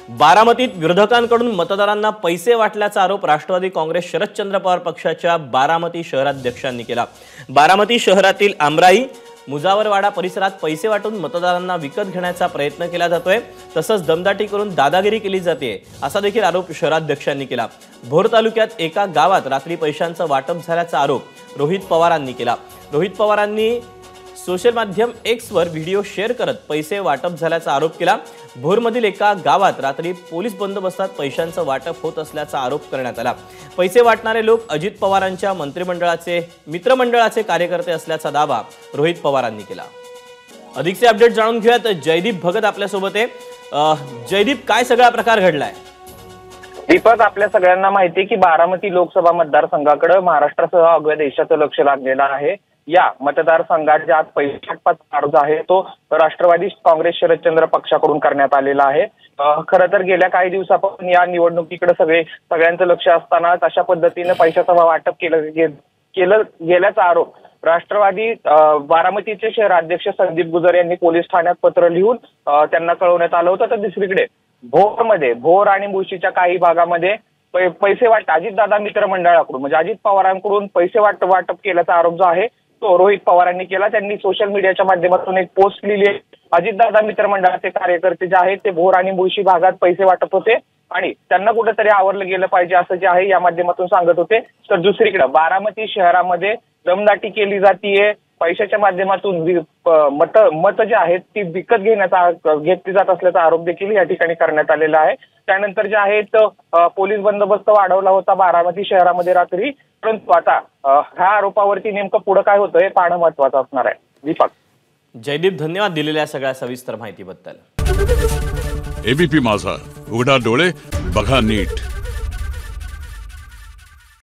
बारामतीत विरोधकांकडून मतदारांना पैसे वाटल्याचा आरोप राष्ट्रवादी काँग्रेस शरदचंद्र पवार पक्षाच्या बारामती शहराध्यक्षांनी केला। बारामती शहरातील आमराई मुजावरवाडा परिसरात पैसे वाटून मतदारांना विकत घेण्याचा प्रयत्न केला जातोय, तसंच दमदाटी करून दादागिरी केली जाते असा देखील आरोप शहराध्यक्षांनी केला। भोर तालुक्यात एका गावात रात्री पैशांचं वाटप झाल्याचा आरोप रोहित पवारांनी केला। रोहित पवारांनी सोशल माध्यम एक्स वर व्हिडिओ शेअर करत पैसे वाटप झाल्याचा आरोप केला। भोरमधील एका गावात रात्री पोलीस बंदोबस्तात पैशांचं वाटप होत असल्याचा आरोप करण्यात आला। पैसे वाटणारे लोक अजित पवारांच्या मंत्रिमंडळाचे मित्रमंडळाचे कार्यकर्ते असल्याचा दावा रोहित पवारांनी केला। अधिकचे अपडेट जाणून घेऊयात, जयदीप भगत आपल्या सोबत आहे। जयदीप, काय सगळा प्रकार घडलाय? दीपक, आपल्या सगळ्यांना माहिती आहे की बारामती लोकसभा मतदारसंघाकडे महाराष्ट्रासह अवघ्या देशाचं लक्ष लागलेलं आहे। या मतदारसंघात ज्या पैसे वाटपाचा अर्ज आहे तो राष्ट्रवादी काँग्रेस शरदचंद्र पक्षाकडून करण्यात आलेला आहे। खरं तर गेल्या काही दिवसापासून या निवडणुकीकडे सगळ्यांचं लक्ष असताना अशा पद्धतीने पैशाचं वाटप केलं गेल्याचा आरोप राष्ट्रवादी बारामतीचे शहराध्यक्ष संदीप गुजर यांनी पोलीस ठाण्यात पत्र लिहून त्यांना कळवण्यात आलं होतं। तर दुसरीकडे भोर आणि मुळशीच्या काही भागामध्ये पैसे अजितदादा मित्रमंडळाकडून म्हणजे अजित पवारांकडून पैसे वाटप केल्याचा आरोप जो आहे तो रोहित पवारांनी केला। त्यांनी सोशल मीडियाच्या माध्यमातून एक पोस्ट लिहिली आहे। अजितदादा मित्रमंडळाचे कार्यकर्ते जे आहेत ते भोर आणि मुळशी भागात पैसे वाटप होते आणि त्यांना कुठेतरी आवरलं गेलं पाहिजे असं जे आहे या माध्यमातून सांगत होते। तर दुसरीकडे बारामती शहरामध्ये दमदाटी केली जातीये, पैशाच्या माध्यमातून मत जे आहेत ती विकत घेतली जात असल्याचा आरोप देखील या ठिकाणी करण्यात आलेला आहे। त्यानंतर जे आहेत पोलीस बंदोबस्त वाढवला होता बारामती शहरामध्ये रात्री, परंतु आता ह्या आरोपावरती नेमकं पुढे काय होतं हे पाहणं महत्त्वाचं असणार आहे। दीपक, जयदीप, धन्यवाद दिलेल्या सगळ्या सविस्तर माहितीबद्दल। एबीपी माझा, उघडा डोळे बघा नीट।